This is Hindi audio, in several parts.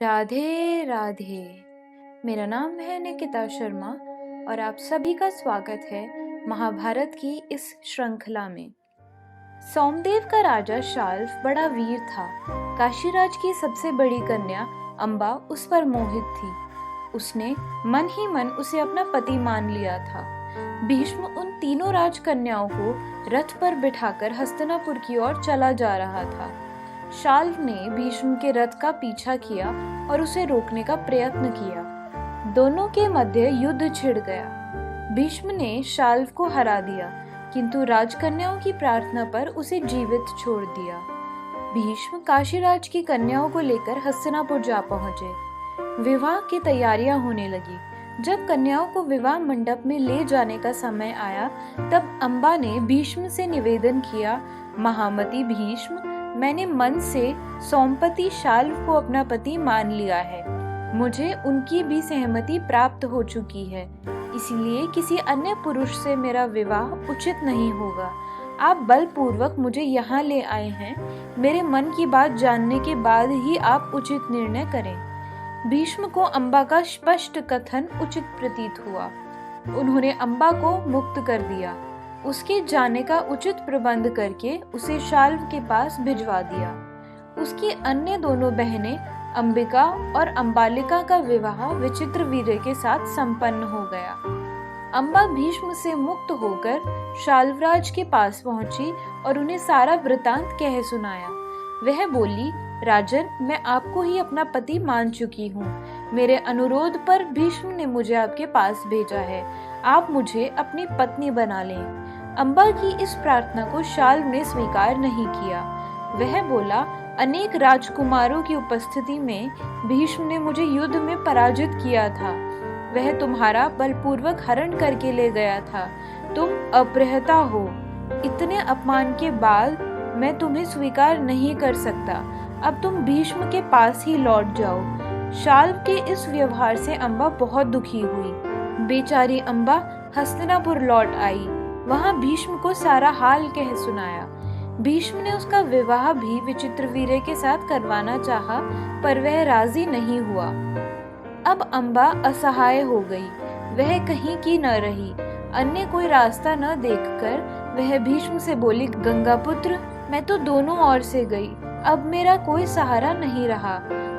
राधे राधे। मेरा नाम है निकिता शर्मा और आप सभी का स्वागत है महाभारत की इस श्रृंखला में। सोमदेव का राजा शाल्व बड़ा वीर था। काशीराज की सबसे बड़ी कन्या अंबा उस पर मोहित थी। उसने मन ही मन उसे अपना पति मान लिया था। भीष्म उन तीनों राजकन्याओं को रथ पर बिठाकर हस्तिनापुर की ओर चला जा रहा था। शाल्व ने भीष्म के रथ का पीछा किया और उसे रोकने का प्रयत्न किया। दोनों के मध्य युद्ध छिड़ गया। भीष्म ने शाल्व को हरा दिया, किंतु राजकन्याओं की प्रार्थना पर उसे जीवित छोड़ दिया। भीष्म काशीराज की कन्याओं को लेकर हस्तिनापुर जा पहुंचे। विवाह की तैयारियां होने लगी। जब कन्याओं को विवाह मंडप में ले जाने का समय आया, तब अंबा ने भीष्म से निवेदन किया, महामती भीष्म, मैंने मन से सोमपति शाल्व को अपना पति मान लिया है। मुझे उनकी भी सहमति प्राप्त हो चुकी है, इसलिए किसी अन्य पुरुष से मेरा विवाह उचित नहीं होगा। आप बलपूर्वक मुझे यहाँ ले आए हैं। मेरे मन की बात जानने के बाद ही आप उचित निर्णय करें। भीष्म को अंबा का स्पष्ट कथन उचित प्रतीत हुआ। उन्होंने अंबा को मुक्त कर दिया। उसके जाने का उचित प्रबंध करके उसे शाल्व के पास भिजवा दिया। उसकी अन्य दोनों बहनें अंबिका और अंबालिका का विवाह विचित्रवीर्य के साथ संपन्न हो गया। अंबा भीष्म से मुक्त होकर शाल्वराज के पास पहुंची और उन्हें सारा वृतांत कह सुनाया। वह बोली, राजन, मैं आपको ही अपना पति मान चुकी हूँ। मेरे अनुरोध पर भीष्म ने मुझे आपके पास भेजा है। आप मुझे अपनी पत्नी बना लें। अंबा की इस प्रार्थना को शाल्व ने स्वीकार नहीं किया। वह बोला, अनेक राजकुमारों की उपस्थिति में भीष्म ने मुझे युद्ध में पराजित किया था। वह तुम्हारा बलपूर्वक हरण करके ले गया था। तुम अपहृता हो। इतने अपमान के बाद मैं तुम्हें स्वीकार नहीं कर सकता। अब तुम भीष्म के पास ही लौट जाओ। शाल्व के इस व्यवहार से अंबा बहुत दुखी हुई। बेचारी अंबा हस्तिनापुर लौट आई। वहां भीष्म को सारा हाल कह सुनाया। भीष्म ने उसका विवाह भी विचित्रवीर्य के साथ करवाना चाहा, पर वह राजी नहीं हुआ। अब अंबा असहाय हो गई। वह कहीं की न रही। अन्य कोई रास्ता न देखकर वह भीष्म से बोली, गंगापुत्र, मैं तो दोनों ओर से गई। अब मेरा कोई सहारा नहीं रहा।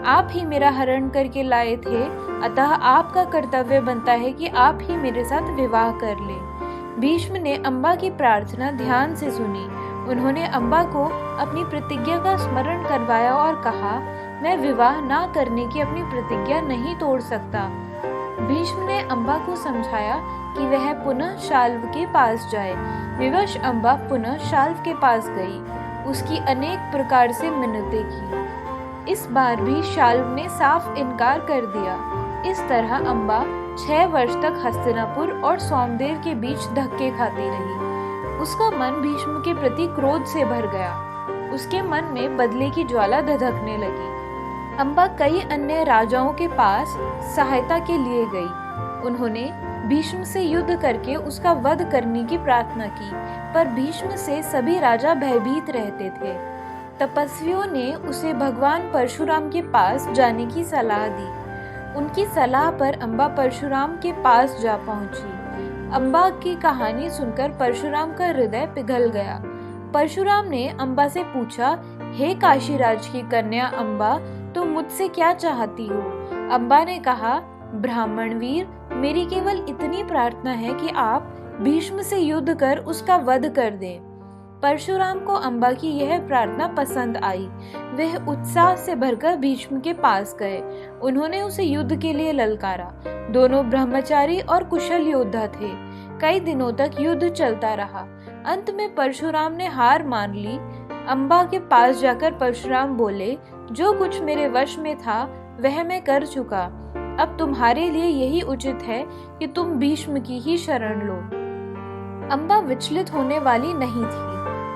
आप ही मेरा हरण करके लाए थे, अतः आपका कर्तव्य बनता है कि आप ही मेरे साथ विवाह कर लें। भीष्म ने अंबा की प्रार्थना ध्यान से सुनी। उन्होंने अंबा को अपनी प्रतिज्ञा का स्मरण करवाया और कहा, मैं विवाह ना करने की अपनी प्रतिज्ञा नहीं तोड़ सकता। भीष्म ने अंबा को समझाया कि वह पुनः शाल्व के पास जाए। विवश अंबा पुनः शाल्व के पास गई। उसकी अनेक प्रकार से मिन्नतें की। इस बार भी शाल्व ने साफ इनकार कर दिया। इस तरह अंबा 6 वर्ष तक हस्तिनापुर और सोमदेव के बीच धक्के खाती रही। उसका मन भीष्म के प्रति क्रोध से भर गया। उसके मन में बदले की ज्वाला धधकने लगी। अंबा कई अन्य राजाओं के पास सहायता के लिए गई। उन्होंने भीष्म से युद्ध करके उसका वध करने की प्रार्थना की, पर भीष्म से सभी राजा भयभीत रहते थे। तपस्वियों ने उसे भगवान परशुराम के पास जाने की सलाह दी। उनकी सलाह पर अंबा परशुराम के पास जा पहुंची। अंबा की कहानी सुनकर परशुराम का हृदय पिघल गया। परशुराम ने अंबा से पूछा, हे काशीराज की कन्या अंबा, तुम मुझसे क्या चाहती हो? अंबा ने कहा, ब्राह्मण वीर, मेरी केवल इतनी प्रार्थना है कि आप भीष्म से युद्ध कर उसका वध कर दें। परशुराम को अंबा की यह प्रार्थना पसंद आई। वह उत्साह से भरकर भीष्म के पास गए। उन्होंने उसे युद्ध के लिए ललकारा। दोनों ब्रह्मचारी और कुशल योद्धा थे। कई दिनों तक युद्ध चलता रहा। अंत में परशुराम ने हार मान ली। अंबा के पास जाकर परशुराम बोले, जो कुछ मेरे वश में था वह मैं कर चुका। अब तुम्हारे लिए यही उचित है कि तुम भीष्म की ही शरण लो। अंबा विचलित होने वाली नहीं थी।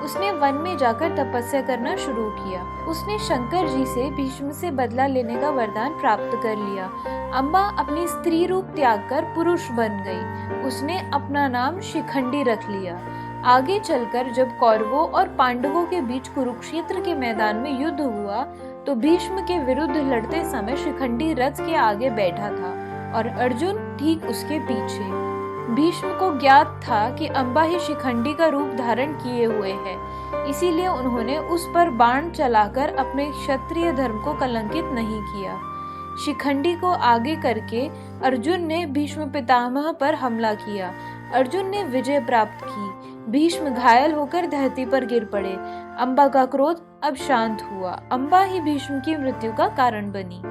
उसने वन में जाकर तपस्या करना शुरू किया। उसने शंकर जी से भीष्म से बदला लेने का वरदान प्राप्त कर लिया। अंबा अपनी स्त्री रूप त्याग कर पुरुष बन गई। उसने अपना नाम शिखंडी रख लिया। आगे चलकर जब कौरवों और पांडवों के बीच कुरुक्षेत्र के मैदान में युद्ध हुआ, तो भीष्म के विरुद्ध लड़ते समय शिखंडी रथ के आगे बैठा था और अर्जुन ठीक उसके पीछे। भीष्म को ज्ञात था कि अम्बा ही शिखंडी का रूप धारण किए हुए है, इसीलिए उन्होंने उस पर बाण चलाकर अपने क्षत्रिय धर्म को कलंकित नहीं किया। शिखंडी को आगे करके अर्जुन ने भीष्म पितामह पर हमला किया। अर्जुन ने विजय प्राप्त की। भीष्म घायल होकर धरती पर गिर पड़े। अम्बा का क्रोध अब शांत हुआ। अम्बा ही भीष्म की मृत्यु का कारण बनी।